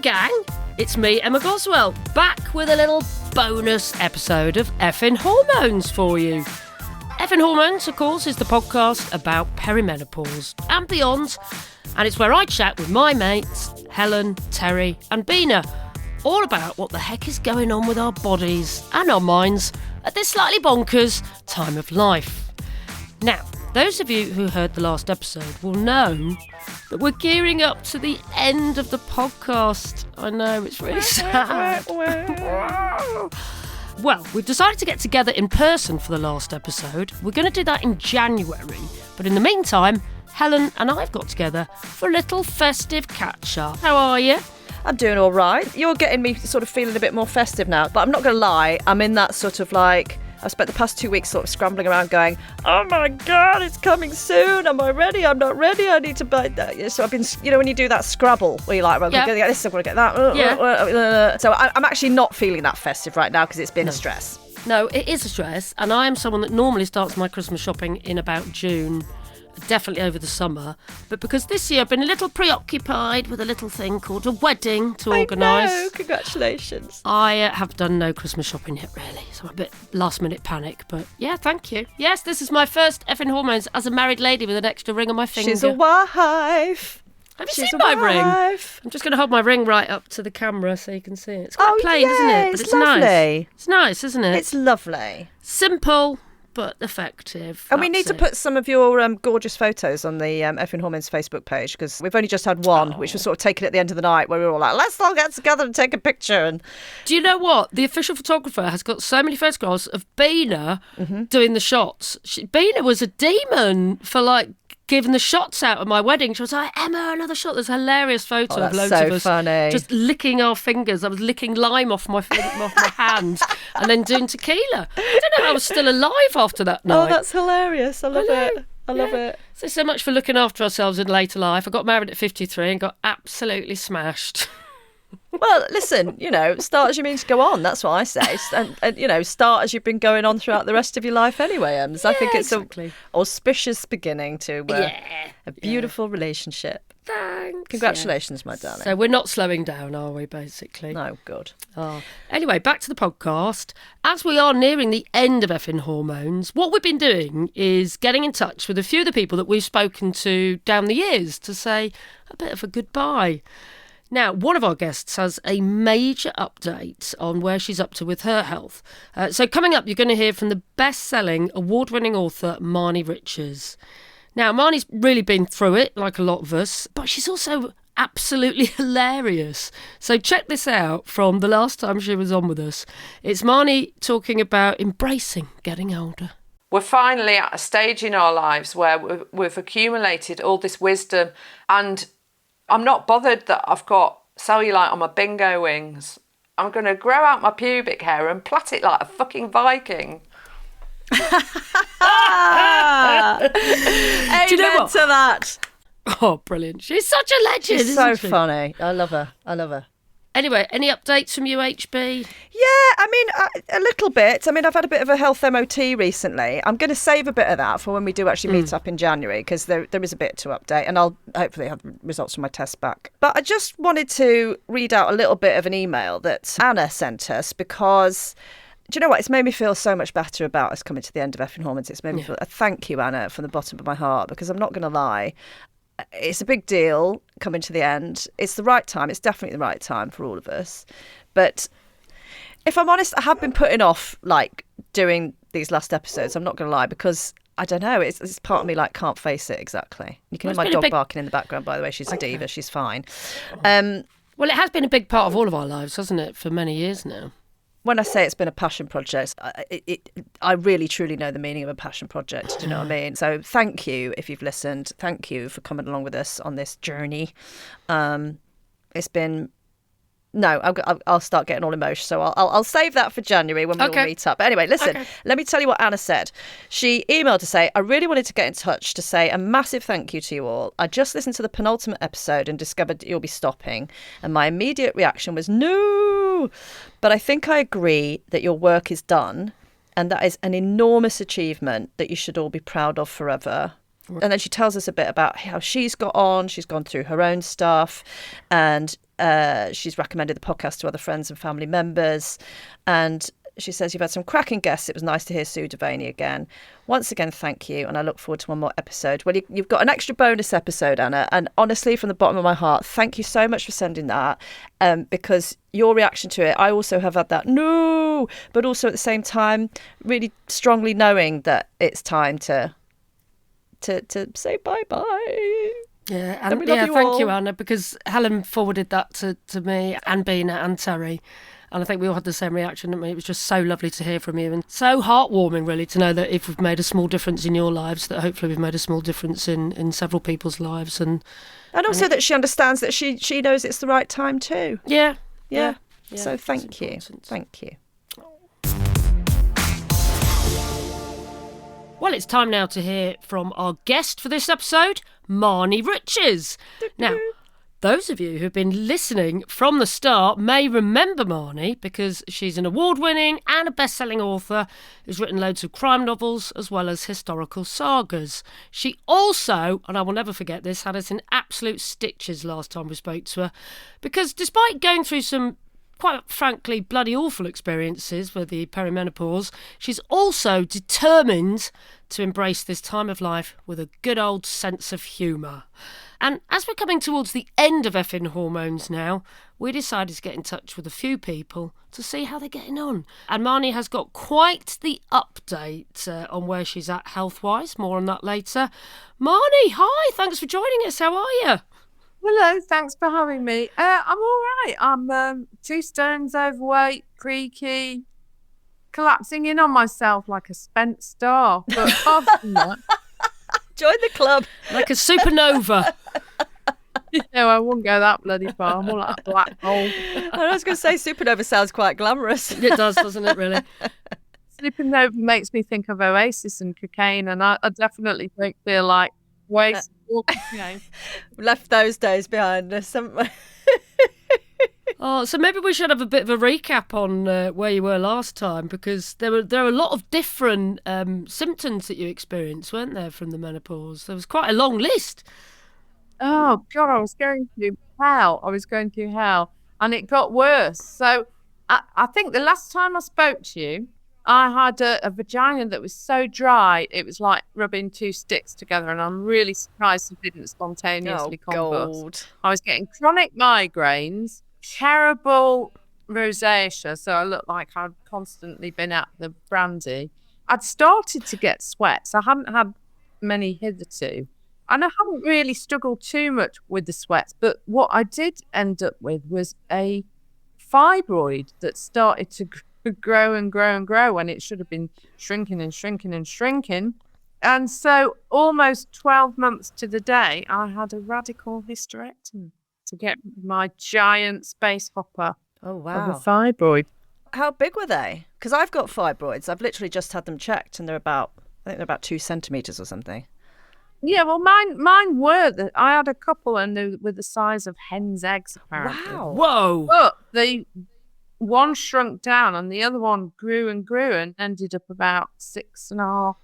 gang, it's me, Emma Goswell, back with a little bonus episode of Effin Hormones for you. Effin Hormones, of course, is the podcast about perimenopause and beyond, and it's where I chat with my mates, Helen, Terri and Beena, all about what the heck is going on with our bodies and our minds at this slightly bonkers time of life. Now, those of you who heard the last episode will know that we're gearing up to the end of the podcast. I know, it's really sad. Well, we've decided to get together in person for the last episode. We're going to do that in January. But in the meantime, Helen and I've got together for a little festive catch-up. How are you? I'm doing all right. You're getting me sort of feeling a bit more festive now. But I'm not going to lie, I'm in that sort of like... I've spent the past 2 weeks sort of scrambling around going, oh my God, it's coming soon. Am I ready? I'm not ready. I need to buy that. So I've been, you know, when you do that Scrabble where you're like, well, I'm going to get this, I'm going to get that. Yeah. So I'm actually not feeling that festive right now because it's been a stress. No, it is a stress. And I am someone that normally starts my Christmas shopping in about June, definitely over the summer. But because this year I've been a little preoccupied with a little thing called a wedding to organise. I know, congratulations. I have done no Christmas shopping yet, really. So I'm a bit last minute panic. But yeah, thank you. Yes, this is my first Effin Hormones as a married lady with an extra ring on my finger. She's a wife. Have you seen my ring? I'm just going to hold my ring right up to the camera so you can see it. It's quite plain, isn't it? But it's lovely. Nice. It's nice, isn't it? It's lovely. Simple, but effective. And we need to put some of your gorgeous photos on the Effin Hormones Facebook page because we've only just had one, which was sort of taken at the end of the night where we were all like, let's all get together and take a picture. And do you know what? The official photographer has got so many photographs of Beena doing the shots. Beena was a demon for like giving the shots out at my wedding. She was like, Emma, another shot. There's a hilarious photo of loads of us funny. Just licking our fingers. I was licking lime off my hand and then doing tequila. I don't know, I was still alive after that night. Oh, that's hilarious. I love it. I love it. So much for looking after ourselves in later life. I got married at 53 and got absolutely smashed. Well, listen, you know, start as you mean to go on. That's what I say. And you know, start as you've been going on throughout the rest of your life anyway, Ems. I think it's an auspicious beginning to a beautiful relationship. Thanks. Congratulations, my darling. So we're not slowing down, are we, basically? No, good. Oh. Anyway, back to the podcast. As we are nearing the end of Effin Hormones, what we've been doing is getting in touch with a few of the people that we've spoken to down the years to say a bit of a goodbye. Now, one of our guests has a major update on where she's up to with her health. So coming up, you're going to hear from the best-selling, award-winning author, Marnie Richards. Now, Marnie's really been through it, like a lot of us, but she's also absolutely hilarious. So check this out from the last time she was on with us. It's Marnie talking about embracing getting older. We're finally at a stage in our lives where we've accumulated all this wisdom, and I'm not bothered that I've got cellulite on my bingo wings. I'm going to grow out my pubic hair and plait it like a fucking Viking. Amen to that. Oh, brilliant. She's such a legend, She's isn't so she? funny. I love her. I love her. Anyway, any updates from you, HB? Yeah, I mean, a little bit. I mean, I've had a bit of a health MOT recently. I'm going to save a bit of that for when we do actually meet up in January because there is a bit to update and I'll hopefully have results from my test back. But I just wanted to read out a little bit of an email that Anna sent us because... Do you know what? It's made me feel so much better about us coming to the end of Effin Hormones. It's made me feel... Thank you, Anna, from the bottom of my heart, because I'm not going to lie. It's a big deal coming to the end. It's the right time. It's definitely the right time for all of us. But if I'm honest, I have been putting off, like, doing these last episodes. I'm not going to lie, because... I don't know. It's part of me like can't face it exactly. You can hear my dog barking in the background, by the way. She's a diva. She's fine. Well, it has been a big part of all of our lives, hasn't it, for many years now? When I say it's been a passion project, I really, truly know the meaning of a passion project. Do you know what I mean? So thank you if you've listened. Thank you for coming along with us on this journey. It's been... No, I'll start getting all emotional. So I'll save that for January when we all meet up. But anyway, listen, let me tell you what Anna said. She emailed to say, I really wanted to get in touch to say a massive thank you to you all. I just listened to the penultimate episode and discovered that you'll be stopping. And my immediate reaction was, no. But I think I agree that your work is done. And that is an enormous achievement that you should all be proud of forever. And then she tells us a bit about how she's got on. She's gone through her own stuff. And She's recommended the podcast to other friends and family members. And she says, you've had some cracking guests. It was nice to hear Sue Devaney again. Once again, thank you. And I look forward to one more episode. Well, you've got an extra bonus episode, Anna. And honestly, from the bottom of my heart, thank you so much for sending that. Because your reaction to it, I also have had that, no, but also at the same time, really strongly knowing that it's time to say bye-bye. Yeah, and thank you, Anna, because Helen forwarded that to me and Beena and Terri. And I think we all had the same reaction, didn't we? It was just so lovely to hear from you and so heartwarming, really, to know that if we've made a small difference in your lives, that hopefully we've made a small difference in several people's lives. And also that she understands that she knows it's the right time too. Yeah. So thank you. Thank you. Well, it's time now to hear from our guest for this episode, Marnie Riches. Now, those of you who've been listening from the start may remember Marnie because she's an award-winning and a best-selling author who's written loads of crime novels as well as historical sagas. She also, and I will never forget this, had us in absolute stitches last time we spoke to her because despite going through some quite frankly bloody awful experiences with the perimenopause, she's also determined to embrace this time of life with a good old sense of humour. And as we're coming towards the end of Effin Hormones now, we decided to get in touch with a few people to see how they're getting on. And Marnie has got quite the update on where she's at health-wise. More on that later. Marnie, hi, thanks for joining us. How are you? Hello, thanks for having me. I'm all right. I'm 2 stones overweight, creaky, collapsing in on myself like a spent star. But apart from that, join the club. Like a supernova. No, I won't go that bloody far. I'm more like a black hole. I was going to say supernova sounds quite glamorous. It does, doesn't it, really? Supernova makes me think of Oasis and cocaine, and I definitely feel like waste. Left those days behind us, haven't we? Oh, so maybe we should have a bit of a recap on where you were last time, because there are a lot of different symptoms that you experienced, weren't there, from the menopause? There was quite a long list. Oh God, I was going through hell, and it got worse. So I think the last time I spoke to you, I had a vagina that was so dry, it was like rubbing 2 sticks together, and I'm really surprised it didn't spontaneously combust. I was getting chronic migraines, terrible rosacea, so I looked like I'd constantly been at the brandy. I'd started to get sweats. I hadn't had many hitherto, and I haven't really struggled too much with the sweats, but what I did end up with was a fibroid that started to grow and grow and grow when it should have been shrinking and shrinking and shrinking. And so almost 12 months to the day, I had a radical hysterectomy to get my giant space hopper of a fibroid. How big were they? Because I've got fibroids. I've literally just had them checked, and I think they're about 2 centimetres or something. Yeah, well, mine were. I had a couple, and they were the size of hen's eggs, apparently. Wow. Whoa. But one shrunk down and the other one grew and ended up about 6.5,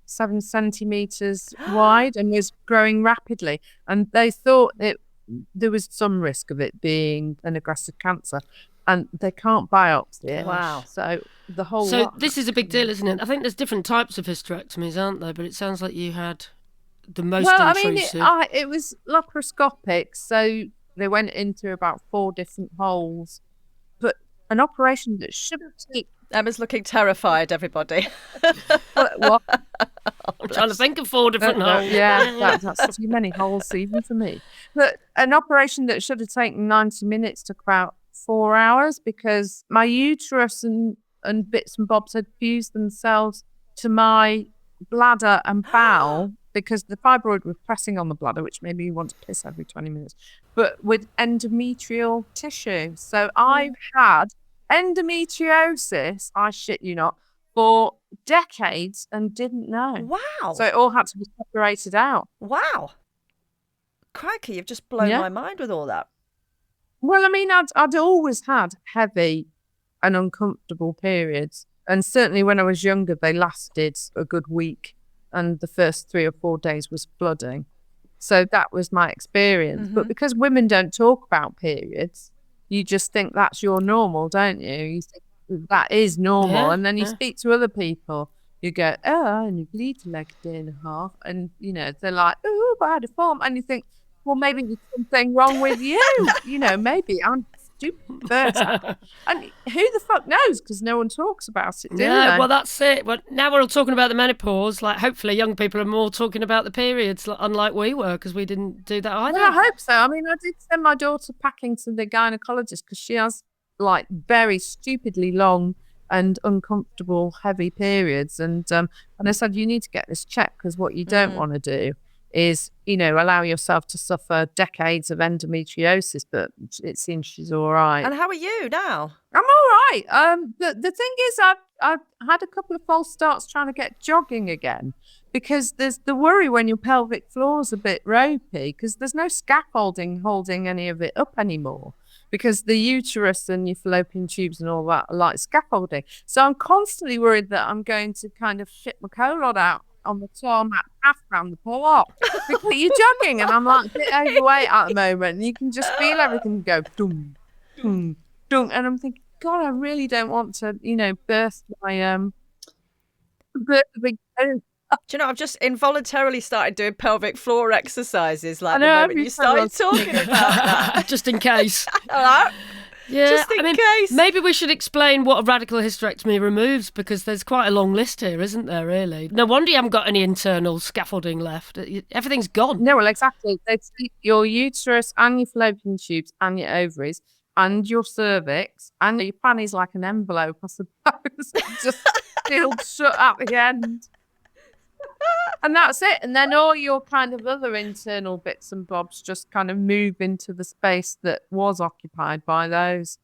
7 centimetres wide and was growing rapidly. And they thought there was some risk of it being an aggressive cancer, and they can't biopsy it. Wow. So the whole this is a big deal, isn't it? I think there's different types of hysterectomies, aren't there? But it sounds like you had the most intrusive. I mean, it was laparoscopic, so they went into about 4 different holes. But an operation that should have taken... Emma's looking terrified, everybody. What? I'm trying to think of 4 different holes. Yeah, that's too many holes even for me. But an operation that should have taken 90 minutes took about 4 hours, because my uterus and bits and bobs had fused themselves to my bladder and bowel, because the fibroid was pressing on the bladder, which made me want to piss every 20 minutes, but with endometrial tissue. So I've had endometriosis, I shit you not, for decades and didn't know. Wow. So it all had to be separated out. Wow. Crikey, you've just blown my mind with all that. Well, I mean, I'd always had heavy and uncomfortable periods. And certainly when I was younger, they lasted a good week. And the first 3 or 4 days was flooding. So that was my experience. But because women don't talk about periods, you just think that's your normal, don't you? You think that is normal. Yeah, And then you yeah. speak to other people. You go, oh, I only bleed for like a day and a half. And, you know, they're like, oh, but I had a form. And you think, well, maybe there's something wrong with you. You know, maybe I'm a stupid person. And who the fuck knows? Because no one talks about it, do No, they? well, that's it. Well, now we're all talking about the menopause. Like, hopefully, young people are more talking about the periods, unlike we were, because we didn't do that either. Well, I hope so. I mean, I did send my daughter packing to the gynecologist because she has like very stupidly long and uncomfortable heavy periods. And I said, you need to get this checked because what you don't want to do is, you know, allow yourself to suffer decades of endometriosis. But it seems she's all right. And how are you now? I'm all right. The thing is, I've had a couple of false starts trying to get jogging again because there's the worry when your pelvic floor's a bit ropey because there's no scaffolding holding any of it up anymore because the uterus and your fallopian tubes and all that are like scaffolding. So I'm constantly worried that I'm going to kind of shit my colon out on the tarmac path around the block because you're jogging and I'm like a bit overweight at the moment and you can just feel everything go dum, dum, dum. And I'm thinking, God, I really don't want to, you know, burst my big Do you know, I've just involuntarily started doing pelvic floor exercises like I the know, moment you started talking about that. Just in case. Hello? Yeah, Just in case. Maybe we should explain what a radical hysterectomy removes because there's quite a long list here, isn't there, really? No wonder you haven't got any internal scaffolding left. Everything's gone. No, well, exactly. They take your uterus and your fallopian tubes and your ovaries and your cervix and your fanny's like an envelope, I suppose. Just sealed shut at the end. And that's it. And then all your kind of other internal bits and bobs just kind of move into the space that was occupied by those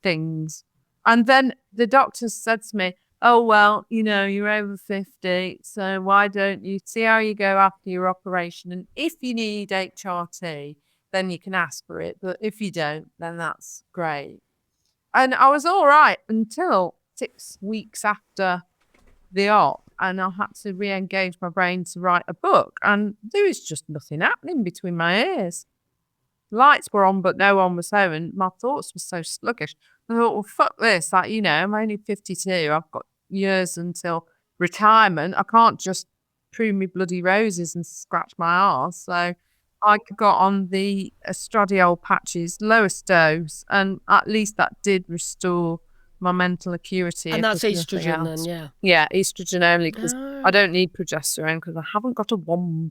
things. And then the doctors said to me, oh, well, you know, you're over 50, so why don't you see how you go after your operation? And if you need HRT, then you can ask for it. But if you don't, then that's great. And I was all right until 6 weeks after the op. And I had to re-engage my brain to write a book. And there was just nothing happening between my ears. Lights were on, but no one was home. And my thoughts were so sluggish. I thought, well, fuck this. Like, you know, I'm only 52. I've got years until retirement. I can't just prune me bloody roses and scratch my arse. So I got on the estradiol patches, lowest dose. And at least that did restore my mental acuity. And that's estrogen then, yeah. Yeah, estrogen only because I don't need progesterone because I haven't got a womb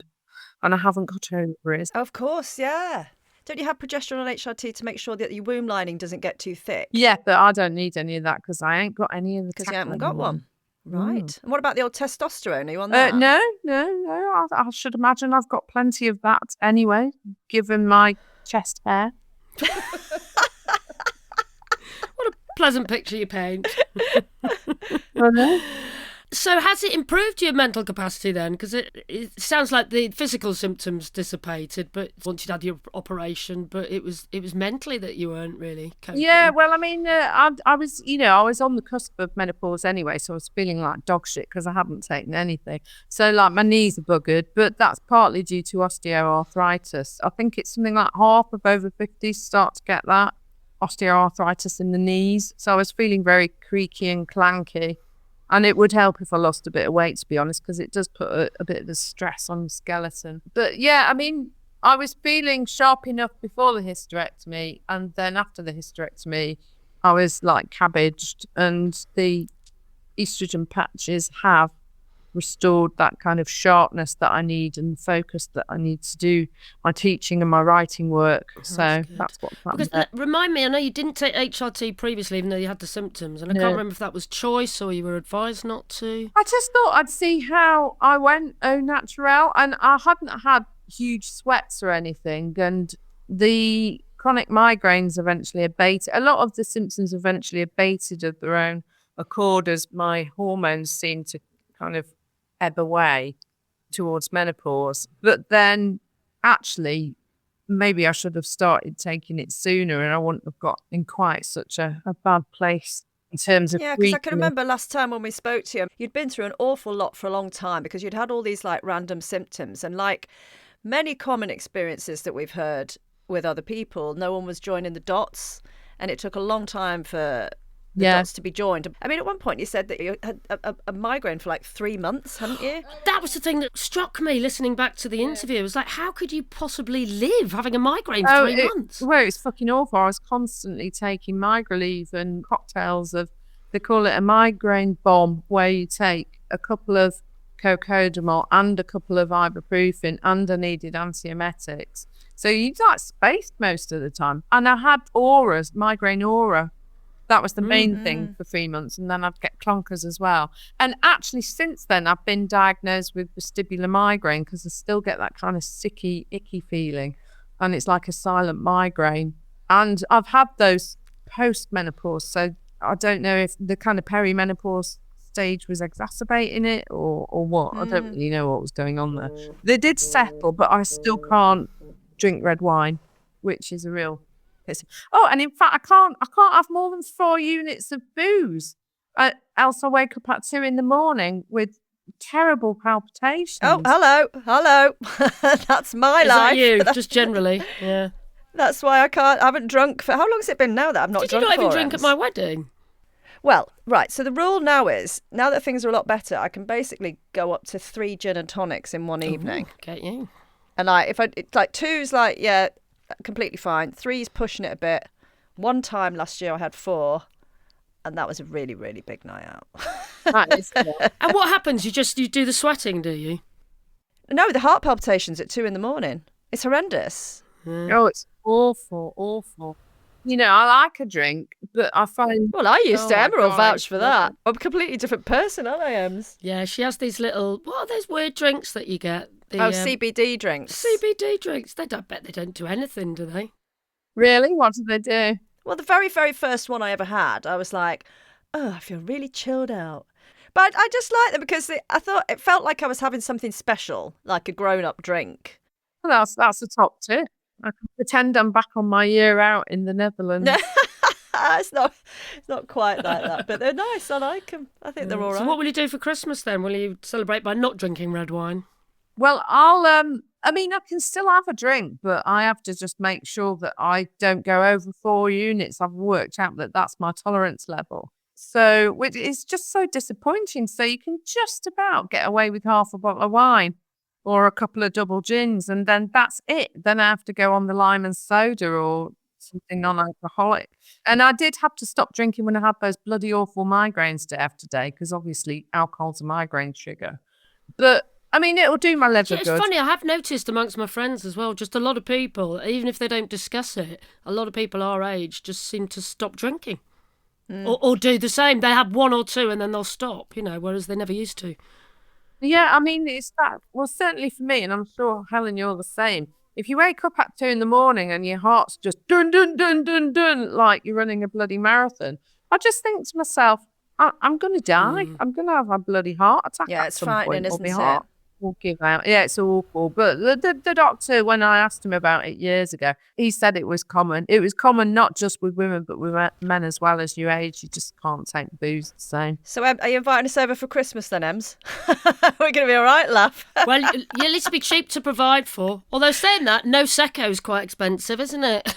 and I haven't got ovaries. Of course, yeah. Don't you have progesterone and HRT to make sure that your womb lining doesn't get too thick? Yeah, but I don't need any of that because I ain't got any of the. Because you haven't got one. Right. And what about the old testosterone? Are you on that? No. I should imagine I've got plenty of that anyway, given my chest hair. Pleasant picture you paint. I know. So has it improved your mental capacity then? Because it sounds like the physical symptoms dissipated, but once you'd had your operation, but it was mentally that you weren't really coping. Yeah, well, I mean, I was, you know, I was on the cusp of menopause anyway, so I was feeling like dog shit because I hadn't taken anything. So like my knees are buggered, but that's partly due to osteoarthritis. I think it's something like half of over 50s start to get that osteoarthritis in the knees. So I was feeling very creaky and clanky. And it would help if I lost a bit of weight, to be honest, because it does put a bit of a stress on the skeleton. But yeah, I mean, I was feeling sharp enough before the hysterectomy. And then after the hysterectomy, I was like cabbaged. And the estrogen patches have restored that kind of sharpness that I need and focus that I need to do my teaching and my writing work. So that's what's happened. Because remind me, I know you didn't take HRT previously, even though you had the symptoms, and I can't remember if that was choice or you were advised not to. I just thought I'd see how I went au naturel, and I hadn't had huge sweats or anything, and the chronic migraines eventually abated. A lot of the symptoms eventually abated of their own accord as my hormones seemed to kind of ebb away towards menopause. But then actually maybe I should have started taking it sooner and I wouldn't have got in quite such a bad place in terms of because I can remember last time when we spoke to you, you'd been through an awful lot for a long time because you'd had all these like random symptoms and like many common experiences that we've heard with other people. No one was joining the dots, and it took a long time for the dots to be joined. I mean, at one point you said that you had a migraine for like 3 months, hadn't you? That was the thing that struck me listening back to the interview. It was like, how could you possibly live having a migraine for 3 months? Well, it's fucking awful. I was constantly taking Migraleave and cocktails of, they call it a migraine bomb, where you take a couple of cocodamol and a couple of ibuprofen, and I needed antiemetics. So you like spaced most of the time. And I had auras, migraine aura. That was the main thing for 3 months. And then I'd get clunkers as well. And actually, since then, I've been diagnosed with vestibular migraine, because I still get that kind of sicky, icky feeling. And it's like a silent migraine. And I've had those post-menopause. So I don't know if the kind of perimenopause stage was exacerbating it or what. I don't really know what was going on there. They did settle, but I still can't drink red wine, which is a real... Oh, and in fact, I can't have more than 4 units of booze. Else I wake up at 2 a.m. with terrible palpitations. Oh, hello. That's my Is life. that you? Just generally, yeah. That's why I haven't drunk for... How long has it been now that I've not drunk? Did you not even for, drink at my wedding? Well, right. So the rule now is, now that things are a lot better, I can basically go up to 3 gin and tonics in one evening. Get you. And it's like 2's like, yeah, completely fine. 3's pushing it a bit. One time last year I had 4, and that was a really, really big night out. That is cool. And what happens? You do the sweating, do you? No, the heart palpitations at 2 a.m. It's horrendous. Oh, it's awful. You know, I like a drink, but I find... Well, I used to. Emma will vouch for that. lovely. I'm a completely different person, aren't I, Ems? Yeah, she has these little... What are those weird drinks that you get? CBD drinks. CBD drinks. I bet they don't do anything, do they? Really? What do they do? Well, the very, very first one I ever had, I was like, oh, I feel really chilled out. But I just like them because I thought it felt like I was having something special, like a grown-up drink. Well, that's the top tip. I can pretend I'm back on my year out in the Netherlands. It's not quite like that, but they're nice. I like them. I think they're all right. So what will you do for Christmas then? Will you celebrate by not drinking red wine? Well, I mean, I can still have a drink, but I have to just make sure that I don't go over 4 units. I've worked out that that's my tolerance level. So it's just so disappointing. So you can just about get away with half a bottle of wine or a couple of double gins, and then that's it. Then I have to go on the lime and soda or something non-alcoholic. And I did have to stop drinking when I had those bloody awful migraines day after day, because obviously alcohol's a migraine trigger. But I mean, it'll do my liver It's good. funny, I have noticed amongst my friends as well, just a lot of people, even if they don't discuss it, a lot of people our age just seem to stop drinking. Or do the same. They have 1 or 2 and then they'll stop, whereas they never used to. Yeah, I mean, it's that. Well, certainly for me, and I'm sure, Helen, you're the same. If you wake up at 2 a.m. and your heart's just dun, dun, dun, dun, dun, like you're running a bloody marathon, I just think to myself, I'm going to die. I'm going to have a bloody heart attack at some point. Isn't it? Heart will give out. Yeah, it's awful. But the doctor, when I asked him about it years ago, he said it was common. It was common not just with women, but with men as well. As you age, you just can't take booze the same. So are you inviting us over for Christmas then, Ems? We're going to be all right, love. Well, you at least be cheap to provide for. Although saying that, no Secco's quite expensive, isn't it?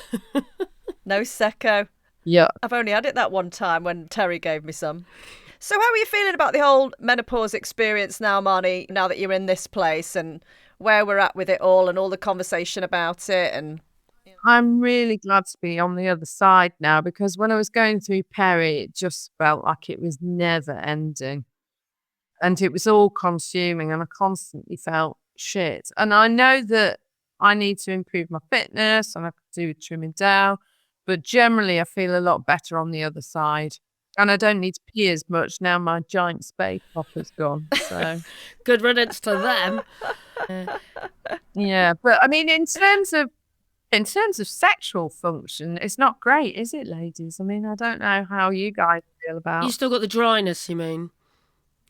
No Secco. Yeah. I've only had it that one time when Terri gave me some. So how are you feeling about the whole menopause experience now, Marnie, now that you're in this place and where we're at with it all and all the conversation about it? And I'm really glad to be on the other side now, because when I was going through peri, it just felt like it was never ending. And it was all consuming and I constantly felt shit. And I know that I need to improve my fitness and I could do with trimming down, but generally I feel a lot better on the other side. And I don't need to pee as much now my giant spade popper's gone. So good riddance to them. Yeah, but I mean, in terms of sexual function, it's not great, is it, ladies? I mean, I don't know how you guys feel about. You still got the dryness, you mean?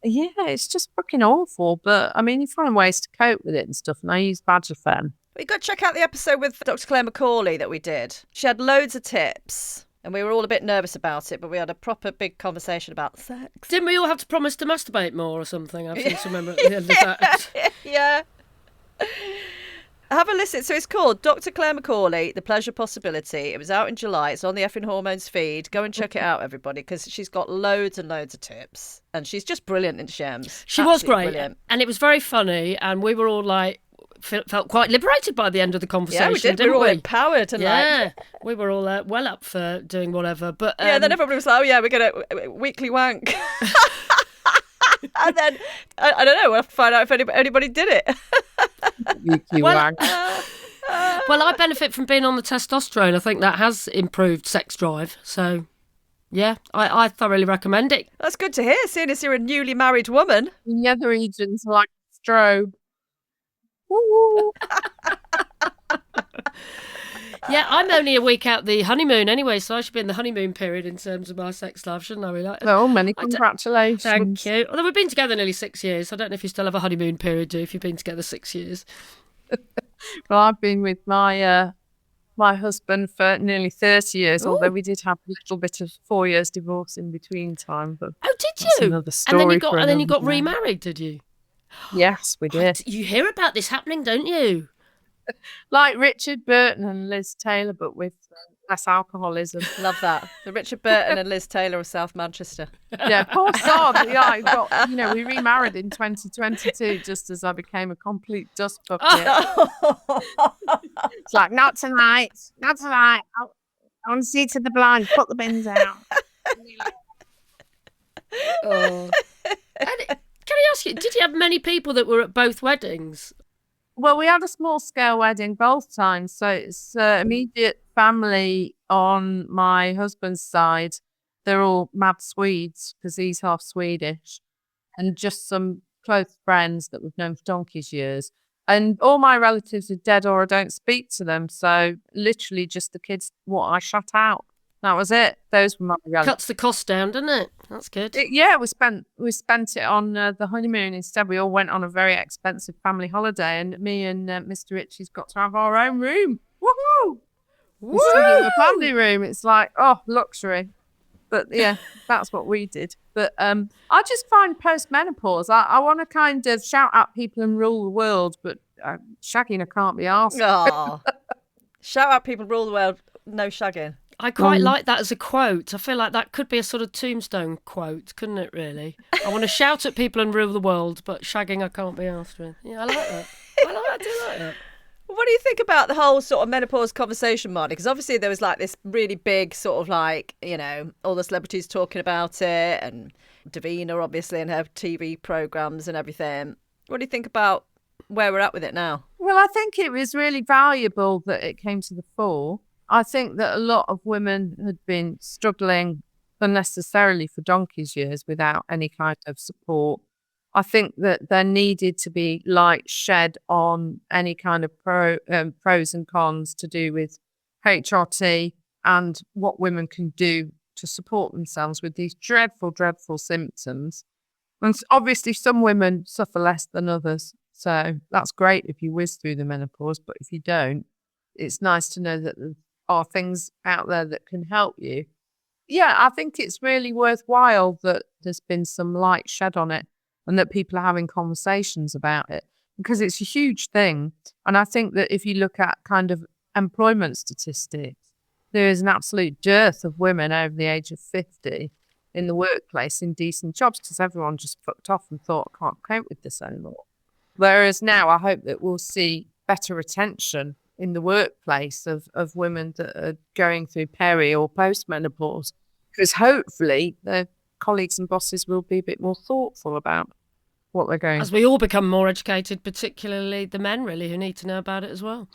Yeah, it's just fucking awful. But I mean, you find ways to cope with it and stuff. And I use Badgerfen. we got to check out the episode with Dr. Claire McCauley that we did. She had loads of tips. And we were all a bit nervous about it, but we had a proper big conversation about sex. Didn't we all have to promise to masturbate more or something? I seem to remember at the end of that. Yeah. Have a listen. So it's called Dr. Claire McCauley, The Pleasure Possibility. It was out in July. It's on the Effin Hormones feed. Go and check it out, everybody, because she's got loads and loads of tips. And she's just brilliant in Shems. She was great. Brilliant. And it was very funny. And we were all like, felt quite liberated by the end of the conversation. Yeah, we did. Didn't we were all empowered. And we were all well up for doing whatever. But yeah, then everybody was like, oh, yeah, we're going to weekly wank. And then, I don't know, we'll have to find out if anybody did it. Well, I benefit from being on the testosterone. I think that has improved sex drive. So, yeah, I thoroughly recommend it. That's good to hear, seeing as you're a newly married woman. The other regions like strobe. Woo. Yeah, I'm only a week out the honeymoon anyway, so I should be in the honeymoon period in terms of my sex life, shouldn't I? Oh, many congratulations. Thank you. Although we've been together nearly 6 years. I don't know if you still have a honeymoon period, do you, if you've been together 6 years? Well, I've been with my husband for nearly 30 years, although we did have a little bit of 4 years divorce in between time. But oh, did that's you? Another story and then you got remarried, did you? Yes, we did. You hear about this happening, don't you? Like Richard Burton and Liz Taylor, but with less alcoholism. Love that. The Richard Burton and Liz Taylor of South Manchester. Yeah, poor sod. Yeah, we remarried in 2022 just as I became a complete dust bucket. It's like, not tonight. I want to see to the blind. Put the bins out. Oh. Can I ask you, did you have many people that were at both weddings? Well, we had a small scale wedding both times. So it's immediate family on my husband's side. They're all mad Swedes because he's half Swedish. And just some close friends that we've known for donkey's years. And all my relatives are dead or I don't speak to them. So literally just the kids, what I shut out. That was it. Those were my relatives. Cuts the cost down, doesn't it? That's good. We spent it on the honeymoon instead. We all went on a very expensive family holiday, and me and Mr. Richie's got to have our own room. Woohoo! Instead of a family room, it's like luxury. But yeah, that's what we did. But I just find post-menopause, I want to kind of shout at people and rule the world, but shagging I can't be asked. Shout out people rule the world, no shagging. I quite like that as a quote. I feel like that could be a sort of tombstone quote, couldn't it, really? I want to shout at people and rule the world, but shagging I can't be asked with. Yeah, I like that. I do like that. What do you think about the whole sort of menopause conversation, Marty? Because obviously there was like this really big sort of like, all the celebrities talking about it and Davina obviously and her TV programmes and everything. What do you think about where we're at with it now? Well, I think it was really valuable that it came to the fore. I think that a lot of women had been struggling unnecessarily for donkey's years without any kind of support. I think that there needed to be light shed on any kind of pros and cons to do with HRT and what women can do to support themselves with these dreadful, dreadful symptoms. And obviously some women suffer less than others. So that's great if you whiz through the menopause, but if you don't, it's nice to know that there are things out there that can help you. Yeah, I think it's really worthwhile that there's been some light shed on it and that people are having conversations about it because it's a huge thing. And I think that if you look at kind of employment statistics, there is an absolute dearth of women over the age of 50 in the workplace in decent jobs because everyone just fucked off and thought, I can't cope with this anymore. Whereas now I hope that we'll see better retention in the workplace of women that are going through peri or post-menopause because hopefully their colleagues and bosses will be a bit more thoughtful about what they're going through. As we all become more educated, particularly the men really who need to know about it as well.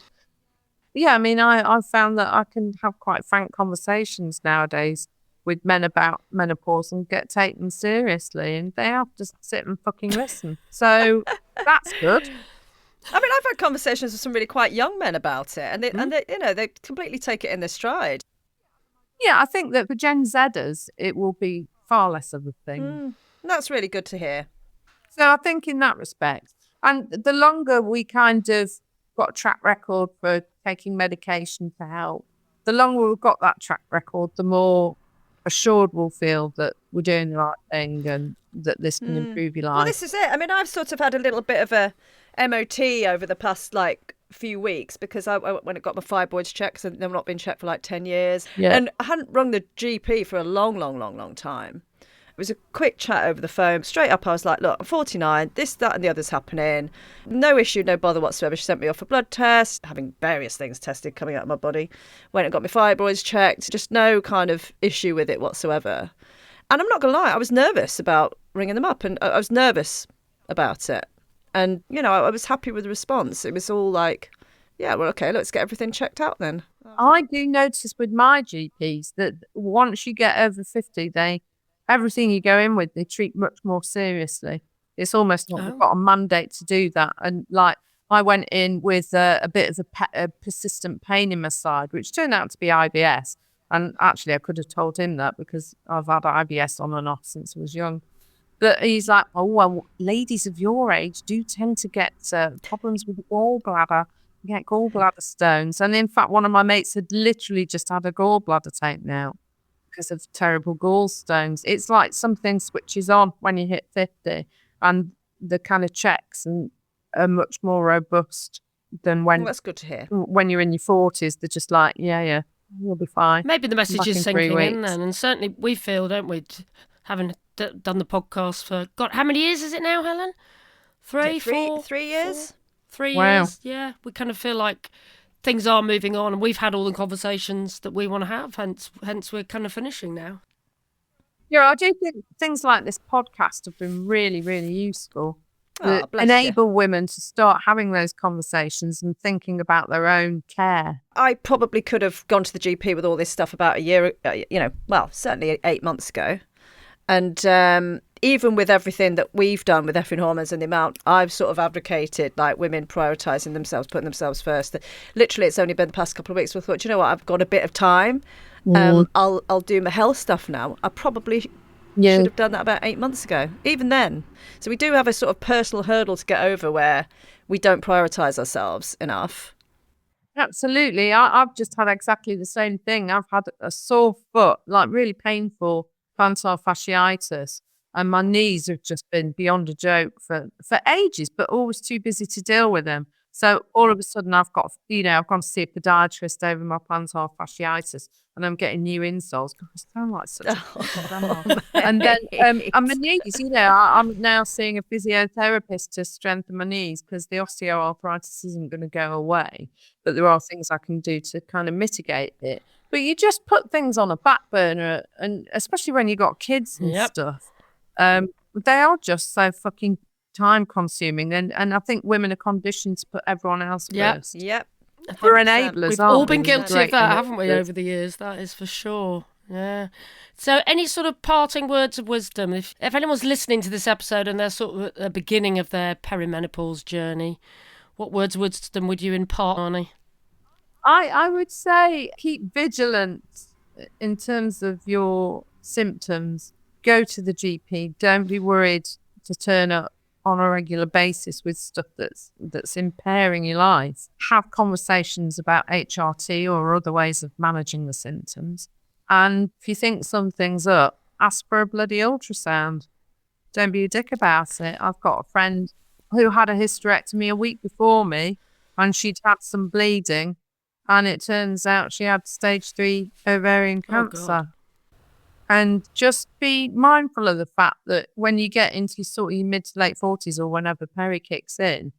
Yeah, I mean, I've found that I can have quite frank conversations nowadays with men about menopause and get taken seriously and they have to sit and fucking listen. So that's good. I mean, I've had conversations with some really quite young men about it, and they completely take it in their stride. Yeah, I think that for Gen Zers, it will be far less of a thing. That's really good to hear. So I think in that respect, and the longer we kind of got a track record for taking medication to help, the longer we've got that track record, the more assured we'll feel that we're doing the right thing and that this can improve your life. Well, this is it. I mean, I've sort of had a little bit of a MOT over the past few weeks because I when I got my fibroids checked, and they've not been checked for like 10 years. Yeah. And I hadn't rung the GP for a long time. It was a quick chat over the phone. Straight up, I was like, look, I'm 49, this, that and the other's happening. No issue, no bother whatsoever. She sent me off for blood tests, having various things tested coming out of my body. Went and got my fibroids checked. Just no kind of issue with it whatsoever. And I'm not going to lie, I was nervous about ringing them up, and I was nervous about it. And, you know, I was happy with the response. It was all like, yeah, well, okay, let's get everything checked out then. I do notice with my GPs that once you get over 50, everything you go in with, they treat much more seriously. It's almost like they've got a mandate to do that. And like, I went in with a bit of a persistent pain in my side, which turned out to be IBS. And actually, I could have told him that because I've had IBS on and off since I was young. But he's like, oh, well, ladies of your age do tend to get problems with the gallbladder, get gallbladder stones. And in fact, one of my mates had literally just had a gallbladder taken out because of terrible gallstones. It's like something switches on when you hit 50, and the kind of checks are much more robust than when That's good to hear. When you're in your 40s. They're just like, yeah, you'll be fine. Maybe the message Back is in sinking 3 in weeks. then, and certainly we feel, don't we, having done the podcast for, God, how many years is it now, Helen? Three, 3 years? 3 Wow. years, yeah. We kind of feel like things are moving on, and we've had all the conversations that we want to have, hence we're kind of finishing now. Yeah, I do think things like this podcast have been really, really useful. Oh, That bless enable women to start having those conversations and thinking about their own care. I probably could have gone to the GP with all this stuff about a year, certainly 8 months ago. And even with everything that we've done with Effin Hormones and the amount I've sort of advocated, like women prioritising themselves, putting themselves first, that literally it's only been the past couple of weeks where I thought, you know what, I've got a bit of time. I'll do my health stuff now. I probably should have done that about 8 months ago, even then. So we do have a sort of personal hurdle to get over where we don't prioritise ourselves enough. Absolutely. I've just had exactly the same thing. I've had a sore foot, like really painful plantar fasciitis, and my knees have just been beyond a joke for ages, but always too busy to deal with them. So all of a sudden I've gone to see a podiatrist over my plantar fasciitis, and I'm getting new insoles. God, I sound like such a fucking grandma. And then and my knees, I'm now seeing a physiotherapist to strengthen my knees because the osteoarthritis isn't going to go away. But there are things I can do to kind of mitigate it. But you just put things on a back burner, and especially when you got kids and stuff, they are just so fucking time consuming. And I think women are conditioned to put everyone else first. Yep. We're enablers. We've all been aren't we? guilty of that, haven't we, Great. over the years? That is for sure. Yeah. So any sort of parting words of wisdom, if anyone's listening to this episode and they're sort of at the beginning of their perimenopause journey, what words of wisdom would you impart, Arnie? I would say keep vigilant in terms of your symptoms. Go to the GP. Don't be worried to turn up on a regular basis with stuff that's impairing your life. Have conversations about HRT or other ways of managing the symptoms. And if you think something's up, ask for a bloody ultrasound. Don't be a dick about it. I've got a friend who had a hysterectomy a week before me, and she'd had some bleeding, and it turns out she had stage 3 ovarian cancer. God. And just be mindful of the fact that when you get into sort of your mid to late 40s or whenever peri kicks in,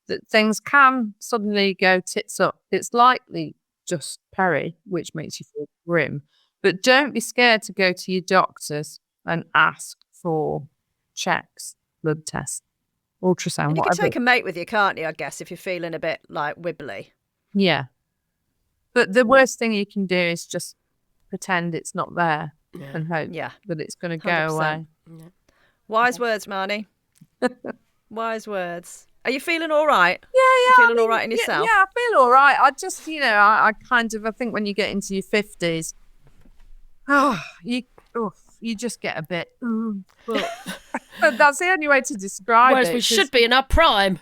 that things can suddenly go tits up. It's likely just peri, which makes you feel grim. But don't be scared to go to your doctors and ask for checks, blood tests, ultrasound, And you whatever. can take a mate with you, can't you, I guess, if you're feeling a bit like wibbly. Yeah. But the worst thing you can do is just pretend it's not there and hope that it's going to go 100%. away. Yeah. Wise words, Marnie. Wise words. Are you feeling all right? Yeah. You feeling all right in yourself? Yeah, I feel all right. I just, I think when you get into your 50s, you just get a bit, but that's the only way to describe Whereas it. we should be in our prime.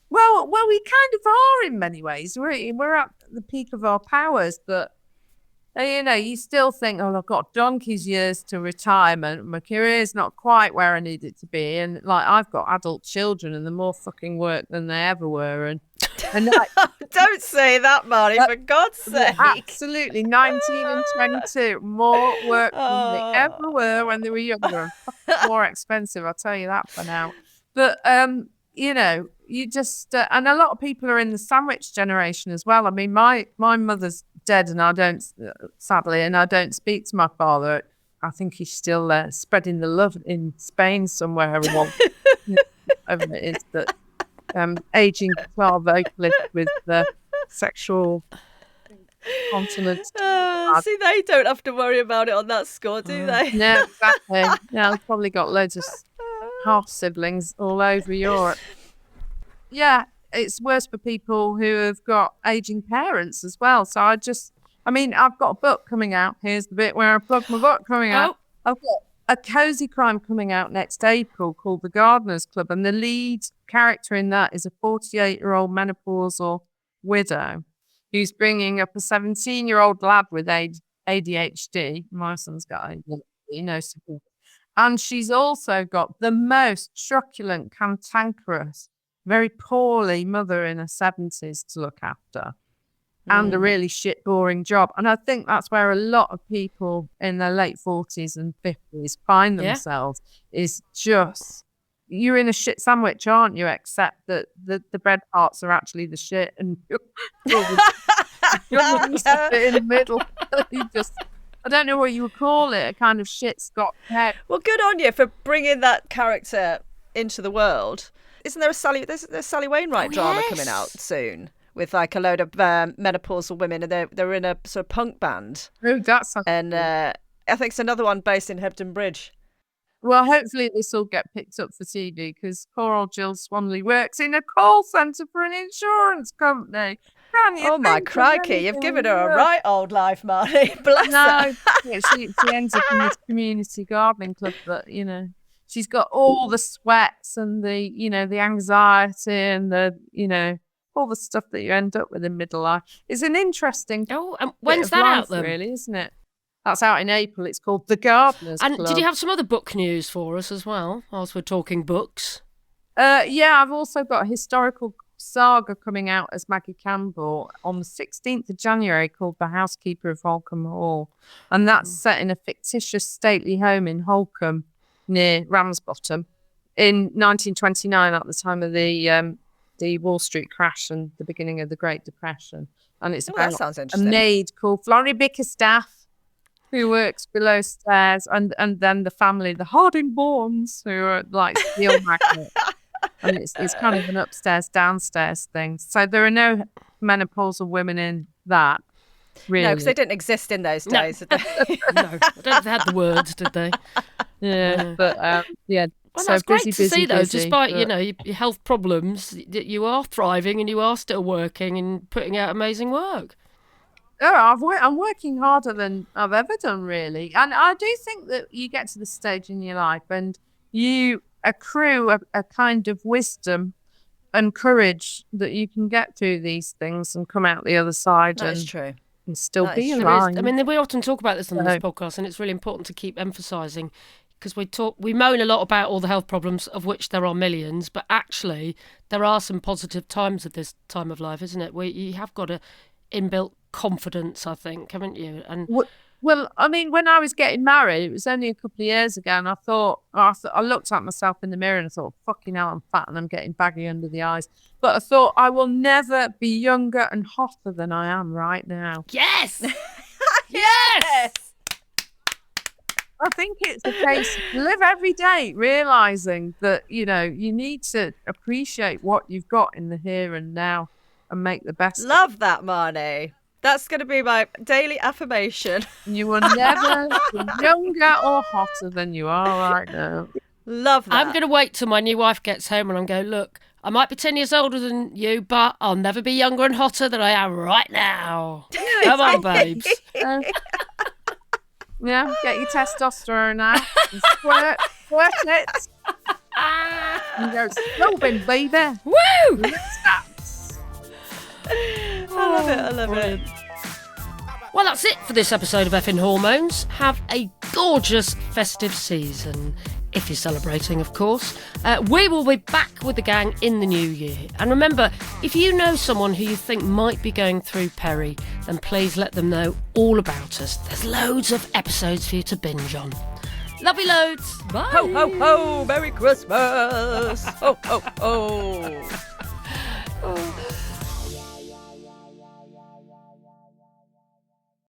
Well, we kind of are in many ways. We're at the peak of our powers, but You still think, oh, I've got donkey's years to retirement. My career's not quite where I need it to be. And like, I've got adult children and they're more fucking work than they ever were. And like, don't say that, Marnie, for God's sake. Absolutely. 19 and 22, more work than they ever were when they were younger. More expensive, I'll tell you that for now. But, you just, and a lot of people are in the sandwich generation as well. I mean, my mother's dead and I don't speak to my father. I think he's still spreading the love in Spain somewhere. Whatever it is that aging guitar vocalist with sexual continence. See, they don't have to worry about it on that score, do they? No, exactly. No, I've probably got loads of half siblings all over Europe. Yeah, it's worse for people who have got aging parents as well. So I've got a book coming out. Here's the bit where I plug my book coming out. I've got a cozy crime coming out next April called The Gardeners Club. And the lead character in that is a 48-year-old menopausal widow who's bringing up a 17-year-old lad with ADHD. My son's got ADHD, no support. And she's also got the most truculent, cantankerous, very poorly mother in her 70s to look after and a really shit boring job. And I think that's where a lot of people in their late 40s and 50s find themselves is just, you're in a shit sandwich, aren't you? Except that the bread parts are actually the shit and you're in the middle. You just, I don't know what you would call it, a kind of shit Scott head. Well, good on you for bringing that character into the world. Isn't there there's a Sally Wainwright drama coming out soon with like a load of menopausal women and they're in a sort of punk band. Oh, that's and I think it's another one based in Hebden Bridge. Well, hopefully this will get picked up for TV because poor old Jill Swanley works in a call centre for an insurance company. Oh my crikey, you've given her a right old life, Marnie. Bless her. Yeah, she ends up in this community gardening club, but she's got all the sweats and the anxiety and all the stuff that you end up with in middle life. It's an interesting when's that out then? Really, isn't it? That's out in April. It's called The Gardeners Club. And did you have some other book news for us as well, whilst we're talking books? I've also got a historical saga coming out as Maggie Campbell on the 16th of January called The Housekeeper of Holcombe Hall. And that's set in a fictitious stately home in Holcombe near Ramsbottom in 1929 at the time of the Wall Street crash and the beginning of the Great Depression. And it's about a maid called Florrie Bickerstaff who works below stairs and then the family, the Harding-Bournes, who are like steel magnets. And it's kind of an upstairs, downstairs thing. So there are no menopausal women in that, really. No, because they didn't exist in those days, did they? No, I don't think they had the words, did they? Yeah, but Well, so that's great busy, to see, though, busy, despite, your health problems, you are thriving and you are still working and putting out amazing work. Oh, I'm working harder than I've ever done, really. And I do think that you get to the stage in your life and you accrue a kind of wisdom and courage that you can get through these things and come out the other side. That's true. And still be alive. I mean, we often talk about this on this podcast, and it's really important to keep emphasising because we moan a lot about all the health problems, of which there are millions, but actually there are some positive times at this time of life, isn't it? Where you have got a inbuilt confidence, I think, haven't you? And well, I mean, when I was getting married, it was only a couple of years ago, and I looked at myself in the mirror and I thought, fucking hell, I'm fat and I'm getting baggy under the eyes. But I thought, I will never be younger and hotter than I am right now. Yes! Yes! I think it's a case of live every day realising that, you need to appreciate what you've got in the here and now and make the best. Love that, Marnie. That's going to be my daily affirmation. You will never be younger or hotter than you are right now. Love that. I'm going to wait till my new wife gets home and I'm going, look, I might be 10 years older than you, but I'll never be younger and hotter than I am right now. Come on, babes. Yeah, get your testosterone out and squirt it. And go sloping, baby. Woo! I love it. Well, Well, that's it for this episode of Effin Hormones. Have a gorgeous festive season. If you're celebrating, of course. We will be back with the gang in the new year. And remember, if you know someone who you think might be going through peri, then please let them know all about us. There's loads of episodes for you to binge on. Love you loads. Bye. Ho, ho, ho. Merry Christmas. Ho, ho, ho. Oh.